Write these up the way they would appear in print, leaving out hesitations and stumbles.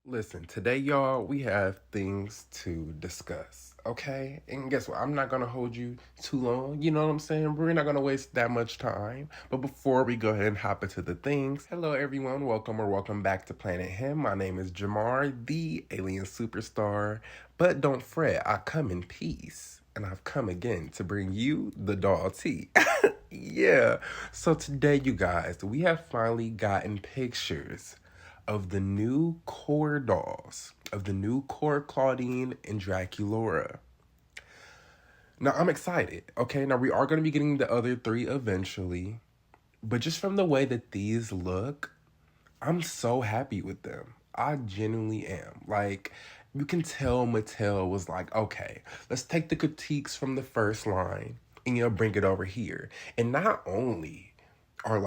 Listen, today, y'all, we have things to discuss, okay? And guess what? I'm not gonna hold you too long, you know what I'm saying? We're not gonna waste that much time. But before we go ahead and hop into the things, hello, everyone. Welcome back to Planet Him. My name is Jamar, the alien superstar. But don't fret, I come in peace. And I've come again to bring you the doll tea. Yeah. So today, you guys, we have finally gotten pictures of the new core dolls, of the new core Claudine and Draculaura. Now, I'm excited, okay? Now, we are going to be getting the other three eventually, but just from the way that these look, I'm so happy with them. I genuinely am. Like, you can tell Mattel was like, okay, let's take the critiques from the first line and, bring it over here. And not only are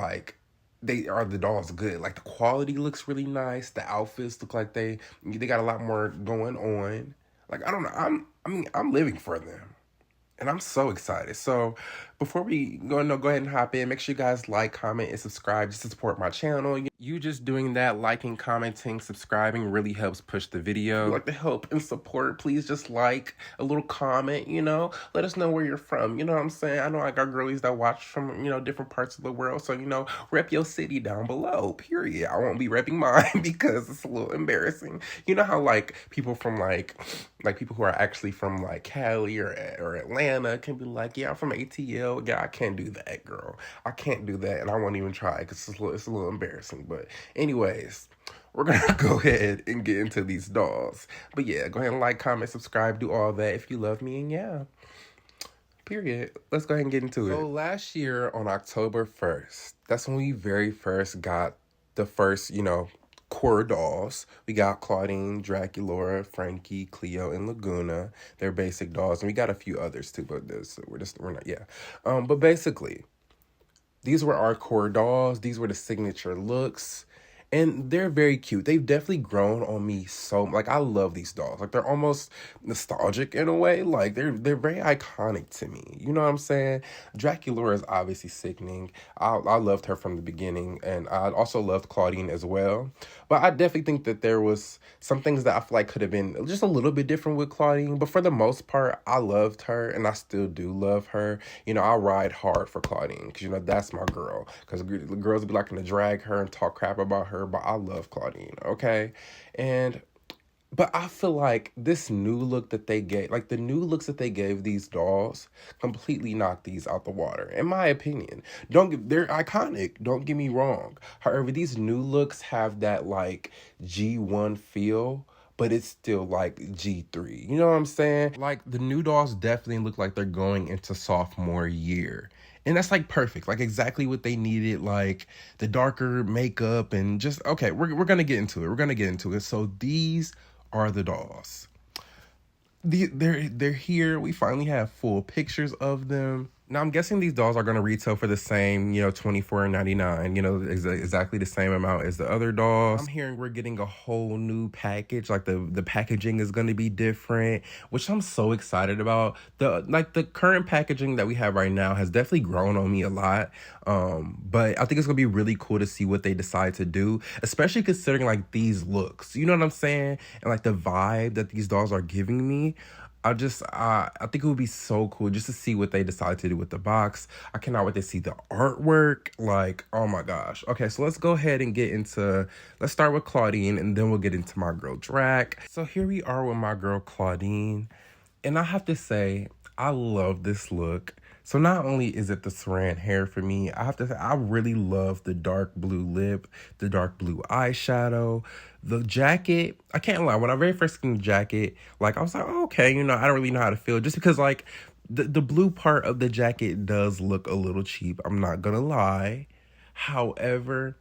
the dolls good, like the quality looks really nice, the outfits look like they got a lot more going on. Like, I don't know, I'm living for them. And I'm so excited. So before we go ahead and hop in, make sure you guys like, comment, and subscribe just to support my channel. You just doing that, liking, commenting, subscribing really helps push the video. If you'd like to help and support, please just like a little comment, Let us know where you're from. You know what I'm saying? I know I got girlies that watch from, different parts of the world. So, rep your city down below, period. I won't be repping mine because it's a little embarrassing. You know how like people from like people who are actually from like Cali or Atlanta can be like, yeah, I'm from ATL. Yeah, I can't do that, girl. I can't do that, and I won't even try because it's a little embarrassing. But anyways, we're gonna go ahead and get into these dolls. But yeah, go ahead and like, comment, subscribe, do all that if you love me, and yeah. Period. Let's go ahead and get into it. So last year on October 1st, that's when we very first got the first, core dolls. We got Claudine, Draculaura, Frankie, Cleo, and Laguna. They're basic dolls, and we got a few others too, but we're not, yeah. But basically, these were our core dolls. These were the signature looks. And they're very cute. They've definitely grown on me so like I love these dolls. Like they're almost nostalgic in a way. Like they're very iconic to me. You know what I'm saying? Draculaura is obviously sickening. I loved her from the beginning, and I also loved Claudine as well. But I definitely think that there was some things that I feel like could have been just a little bit different with Claudine. But for the most part, I loved her, and I still do love her. I ride hard for Claudine because that's my girl. Because the girls be liking to drag her and talk crap about her, but I love Claudine, okay? But I feel like this new look that they gave, like the new looks that they gave these dolls, completely knocked these out the water, in my opinion. They're iconic, don't get me wrong. However, these new looks have that like G1 feel, but it's still like G3. You know what I'm saying? Like the new dolls definitely look like they're going into sophomore year. And that's like perfect, like exactly what they needed, like the darker makeup and just, okay, we're going to get into it. We're going to get into it. So these are the dolls. They're here. We finally have full pictures of them. Now, I'm guessing these dolls are going to retail for the same, $24.99, exactly the same amount as the other dolls. I'm hearing we're getting a whole new package, like the packaging is going to be different, which I'm so excited about. The current packaging that we have right now has definitely grown on me a lot, but I think it's going to be really cool to see what they decide to do, especially considering like these looks, you know what I'm saying? And like the vibe that these dolls are giving me. I think it would be so cool just to see what they decide to do with the box. I cannot wait to see the artwork. Like, oh my gosh. Okay, so let's go ahead and let's start with Claudine, and then we'll get into my girl Drac. So here we are with my girl Claudine. And I have to say, I love this look. So not only is it the saran hair for me, I have to say I really love the dark blue lip, the dark blue eyeshadow, the jacket. I can't lie, when I very first seen the jacket, like I was like, oh, okay, I don't really know how to feel, just because like the blue part of the jacket does look a little cheap. I'm not gonna lie. However,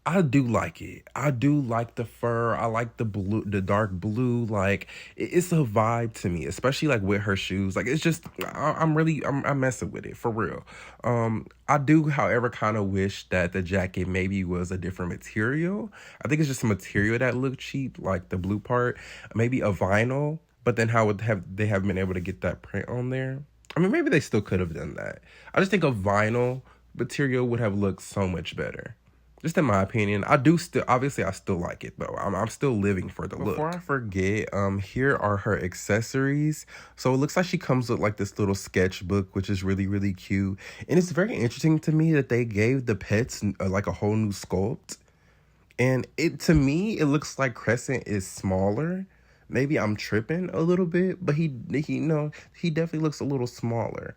I do like it. I do like the fur. I like the blue, the dark blue. Like it's a vibe to me, especially like with her shoes. Like it's just, I'm messing with it for real. I do, however, kind of wish that the jacket maybe was a different material. I think it's just a material that looked cheap, like the blue part, maybe a vinyl. But then how would they have been able to get that print on there? I mean, maybe they still could have done that. I just think a vinyl material would have looked so much better. Just in my opinion, I do still, obviously I still like it though. I'm still living for the look. Before I forget, here are her accessories. So it looks like she comes with like this little sketchbook, which is really, really cute. And it's very interesting to me that they gave the pets like a whole new sculpt. And it, to me, it looks like Crescent is smaller. Maybe I'm tripping a little bit, but he no, he definitely looks a little smaller.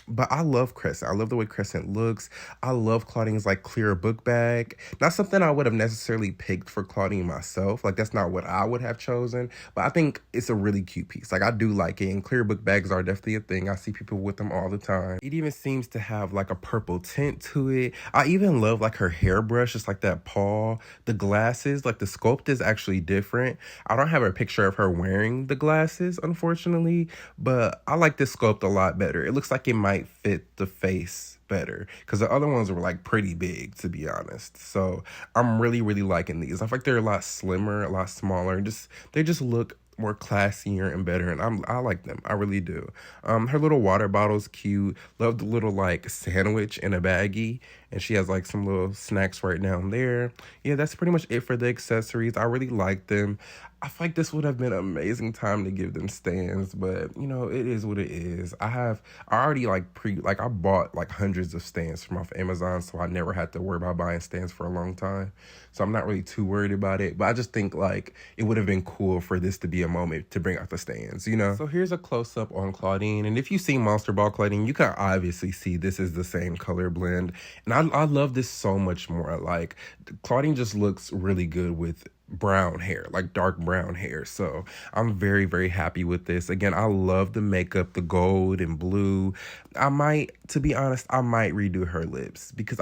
But I love Crescent. I love the way Crescent looks. I love Claudine's like clear book bag. Not something I would have necessarily picked for Claudine myself. Like that's not what I would have chosen. But I think it's a really cute piece. Like I do like it. And clear book bags are definitely a thing. I see people with them all the time. It even seems to have like a purple tint to it. I even love like her hairbrush, just like that paw. The glasses, like the sculpt is actually different. I don't have a picture of her wearing the glasses, unfortunately. But I like this sculpt a lot better. It looks like it might fit the face better because the other ones were like pretty big, to be honest. So I'm really, really liking these. I feel like they're a lot slimmer, a lot smaller, and they just look more classier and better, and I like them. I really do. Her little water bottle's cute. Love the little like sandwich in a baggie, and she has like some little snacks right down there. Yeah, that's pretty much it for the accessories. I really like them. I feel like this would have been an amazing time to give them stands, but you know, it is what it is. I already I bought like hundreds of stands from off Amazon, so I never had to worry about buying stands for a long time. So I'm not really too worried about it, but I just think like it would have been cool for this to be a moment to bring out the stands, you know? So here's a close up on Claudine, and if you've seen Monster Ball Claudine, you can obviously see this is the same color blend, and I love this so much more. Like Claudine just looks really good with brown hair, like dark brown hair. So I'm very, very happy with this. Again, I love the makeup, the gold and blue. To be honest, I might redo her lips because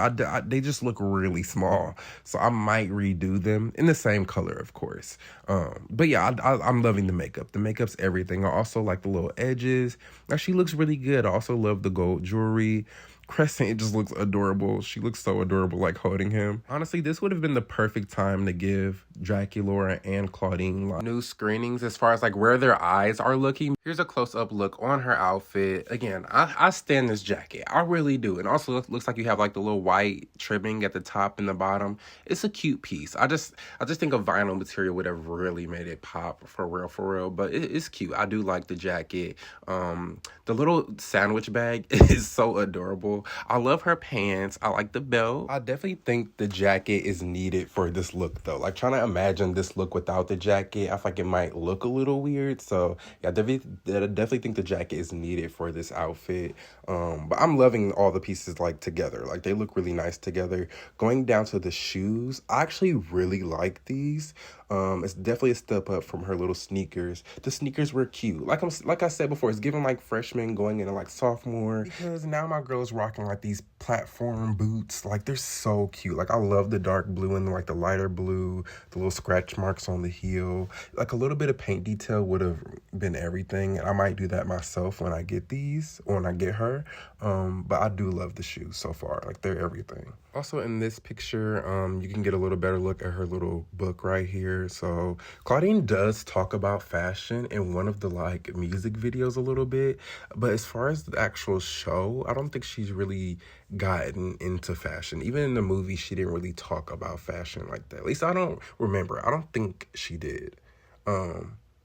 they just look really small. So I might redo them in the same color, of course. But yeah, I'm loving the makeup. The makeup's everything. I also like the little edges. Now she looks really good. I also love the gold jewelry. Crescent, it just looks adorable. She looks so adorable, like holding him. Honestly, this would have been the perfect time to give Draculaura and Claudine like new screenings as far as like where their eyes are looking. Here's a close-up look on her outfit. Again, I stand this jacket. I really do. And also looks like you have like the little white trimming at the top and the bottom. It's a cute piece. I just think a vinyl material would have really made it pop for real. But it's cute. I do like the jacket. The little sandwich bag is so adorable. I love her pants. I like the belt. I definitely think the jacket is needed for this look though. Like trying to imagine this look without the jacket, I feel like it might look a little weird. So yeah, I definitely think the jacket is needed for this outfit. But I'm loving all the pieces like together. Like they look really nice together. Going down to the shoes, I actually really like these. It's definitely a step up from her little sneakers. The sneakers were cute. Like I said before, it's giving like freshman going into like sophomore. Because now my girl's rocking like these platform boots. Like they're so cute. Like I love the dark blue and like the lighter blue, the little scratch marks on the heel. Like a little bit of paint detail would have been everything. And I might do that myself when I get these or when I get her. But I do love the shoes so far. Like they're everything. Also in this picture, you can get a little better look at her little book right here. So Claudine does talk about fashion in one of the like music videos a little bit, but as far as the actual show, I don't think she's really gotten into fashion. Even in the movie, she didn't really talk about fashion like that. At least I don't remember. I don't think she did.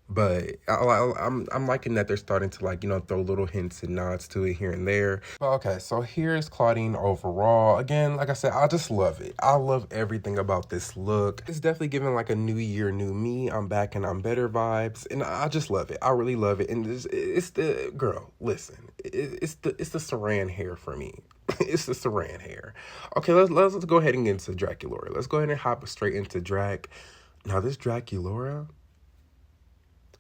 But I'm liking that they're starting to like, you know, throw little hints and nods to it here and there. But okay, so here's Claudine overall. Again, like I said, I just love it. I love everything about this look. It's definitely giving like a new year, new me. I'm back and I'm better vibes. And I just love it. I really love it. And it's the, girl, listen, it's the Saran hair for me. It's the Saran hair. Okay, let's go ahead and get into Draculaura. Let's go ahead and hop straight into Drac. Now this Draculaura,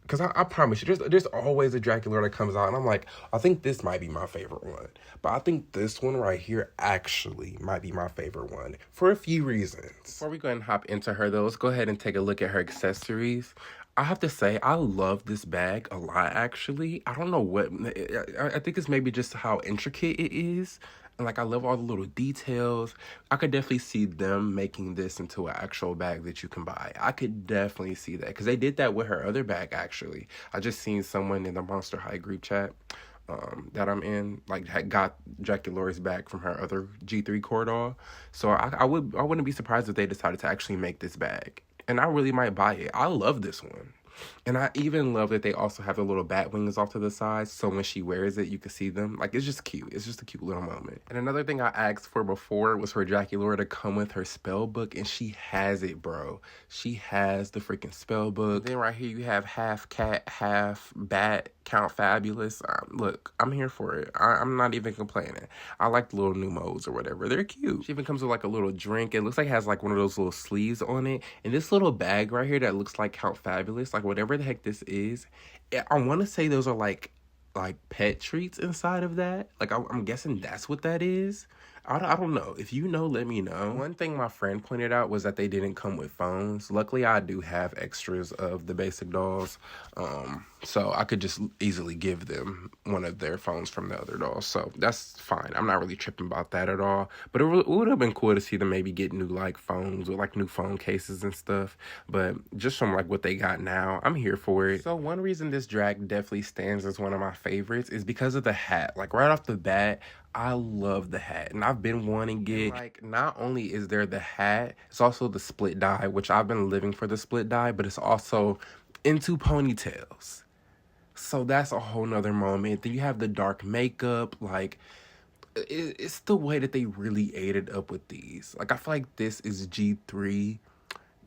because I promise you, there's always a Draculaura that comes out, and I'm like, I think this might be my favorite one. But I think this one right here actually might be my favorite one for a few reasons. Before we go ahead and hop into her, though, let's go ahead and take a look at her accessories. I have to say, I love this bag a lot, actually. I don't know what, I think it's maybe just how intricate it is. And like, I love all the little details. I could definitely see them making this into an actual bag that you can buy. I could definitely see that because they did that with her other bag, actually. I just seen someone in the Monster High group chat that I'm in, like had got Draculaura's back from her other G3 core doll. So I wouldn't be surprised if they decided to actually make this bag. And I really might buy it. I love this one. And I even love that they also have the little bat wings off to the side, so when she wears it, you can see them. Like, it's just cute. It's just a cute little moment. And another thing I asked for before was for Draculaura to come with her spell book, and she has it, bro. She has the freaking spell book. Then right here, you have half cat, half bat, Count Fabulous. Look, I'm here for it. I'm not even complaining. I like the little new modes or whatever. They're cute. She even comes with like a little drink. It looks like it has like one of those little sleeves on it. And this little bag right here that looks like Count Fabulous, like whatever the heck this is, I want to say those are like pet treats inside of that. Like I'm guessing that's what that is. I don't know. If you know, let me know. One thing my friend pointed out was that they didn't come with phones. Luckily, I do have extras of the basic dolls. So I could just easily give them one of their phones from the other dolls. So that's fine. I'm not really tripping about that at all. But it would have been cool to see them maybe get new like phones or like new phone cases and stuff. But just from like what they got now, I'm here for it. So one reason this drag definitely stands as one of my favorites is because of the hat. Like right off the bat, I love the hat, and I've been wanting it. Like, not only is there the hat, it's also the split dye, which I've been living for the split dye, but it's also into ponytails. So that's a whole nother moment. Then you have the dark makeup. Like, it's the way that they really ate it up with these. Like, I feel like this is G3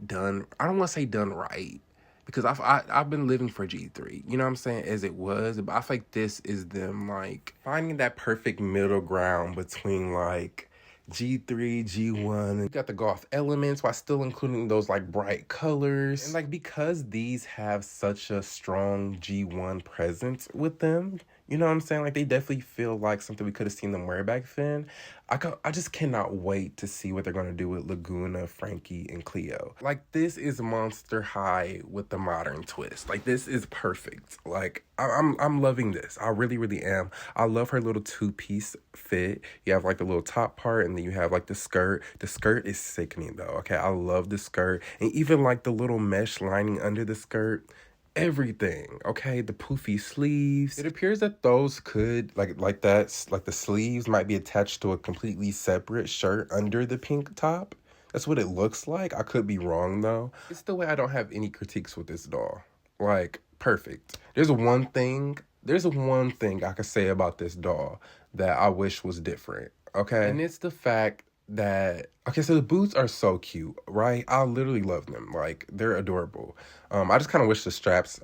done. I don't want to say done right, because I've been living for G3, you know what I'm saying, as it was. But I feel like this is them, like, finding that perfect middle ground between, like, G3, G1. And you got the goth elements while still including those, like, bright colors. And, like, because these have such a strong G1 presence with them, you know what I'm saying? Like, they definitely feel like something we could have seen them wear back then. I just cannot wait to see what they're going to do with Laguna, Frankie, and Cleo. Like, this is Monster High with the modern twist. Like, this is perfect. Like, I'm loving this. I really, really am. I love her little two-piece fit. You have, like, the little top part, and then you have, like, the skirt. The skirt is sickening, though, okay? I love the skirt. And even, like, the little mesh lining under the skirt. Everything, okay? The poofy sleeves. It appears that those could, like that's, like the sleeves might be attached to a completely separate shirt under the pink top. That's what it looks like. I could be wrong, though. It's the way I don't have any critiques with this doll. Like, perfect. There's one thing I could say about this doll that I wish was different, okay? And it's the fact that, okay, so the boots are so cute, right? I literally love them. Like, they're adorable. I just kind of wish the straps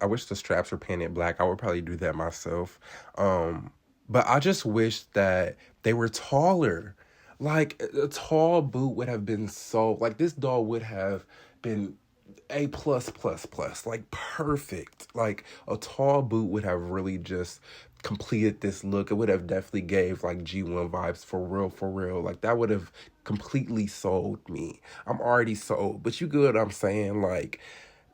were painted black. I would probably do that myself. But I just wish that they were taller. Like, a tall boot would have been so, like, this doll would have been A+++, like, perfect. Like, a tall boot would have really just completed this look. It would have definitely gave, like, G1 vibes for real. Like, that would have completely sold me. I'm already sold, but you get what I'm saying? Like,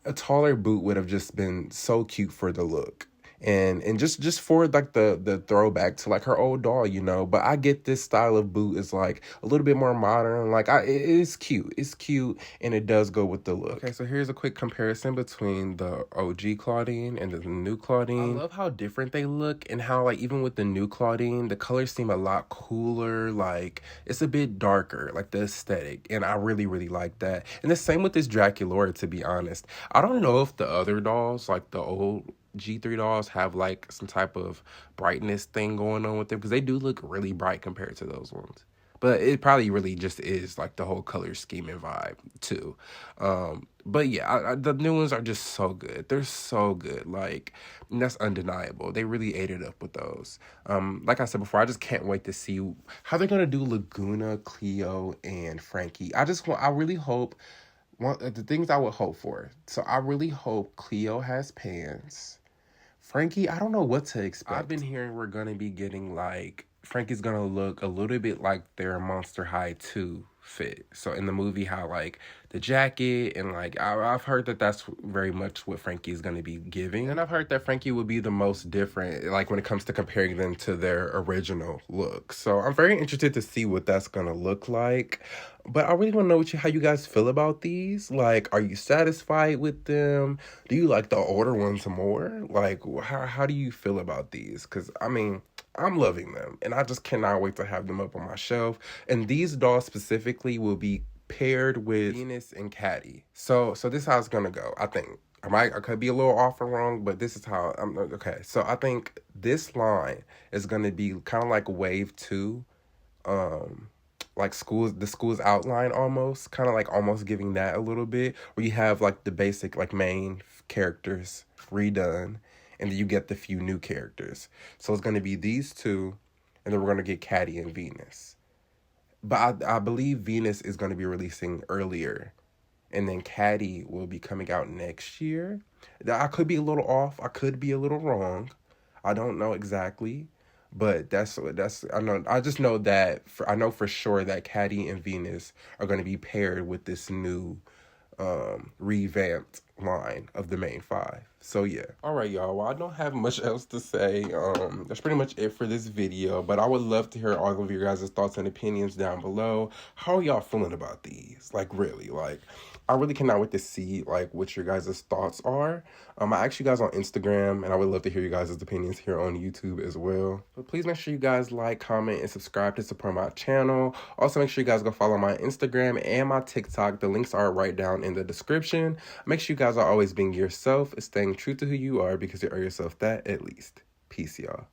a taller boot would have just been so cute for the look. And just for like the throwback to like her old doll, you know. But I get this style of boot is like a little bit more modern. Like it is cute. It's cute, and it does go with the look. Okay, so here's a quick comparison between the OG Claudine and the new Claudine. I love how different they look, and how like even with the new Claudine, the colors seem a lot cooler. Like it's a bit darker, like the aesthetic, and I really, really like that. And the same with this Draculaura, to be honest. I don't know if the other dolls, like the old G3 dolls, have like some type of brightness thing going on with them, because they do look really bright compared to those ones. But it probably really just is like the whole color scheme and vibe too. But yeah, the new ones are just so good. They're so good. Like, and that's undeniable. They really ate it up with those. Like I said before, I just can't wait to see how they're gonna do Laguna, Cleo, and Frankie. I really hope, the things I would hope for. So I really hope Cleo has pants. Frankie, I don't know what to expect. I've been hearing we're going to be getting, like, Frankie's going to look a little bit like their Monster High 2 fit. So in the movie, how, like, the jacket and, like, I've heard that that's very much what Frankie is going to be giving. And I've heard that Frankie would be the most different, like, when it comes to comparing them to their original look. So I'm very interested to see what that's going to look like. But I really want to know how you guys feel about these. Like, are you satisfied with them? Do you like the older ones more? Like, how do you feel about these? Because, I mean, I'm loving them, and I just cannot wait to have them up on my shelf. And these dolls specifically will be paired with Venus and Caddy. So this is how it's gonna go. I think I could be a little off or wrong, but this is how I'm okay. So I think this line is gonna be kind of like wave two, like the school's outline almost, kind of like almost giving that a little bit, where you have like the basic like main characters redone, and then you get the few new characters. So it's gonna be these two, and then we're gonna get Caddy and Venus. But I believe Venus is gonna be releasing earlier, and then Caddy will be coming out next year. I could be a little off. I could be a little wrong. I don't know exactly, but that's I know. I just know that I know for sure that Caddy and Venus are going to be paired with this new revamped line of the main five. So yeah. All right, y'all. Well, I don't have much else to say. That's pretty much it for this video, but I would love to hear all of your guys' thoughts and opinions down below. How are y'all feeling about these? Like, really, like, I really cannot wait to see like what your guys' thoughts are. I asked you guys on Instagram, and I would love to hear you guys' opinions here on YouTube as well. So please make sure you guys like, comment, and subscribe to support my channel. Also, make sure you guys go follow my Instagram and my TikTok. The links are right down in the description. Make sure you guys are always being yourself, staying true to who you are, because you owe yourself that at least. Peace, y'all.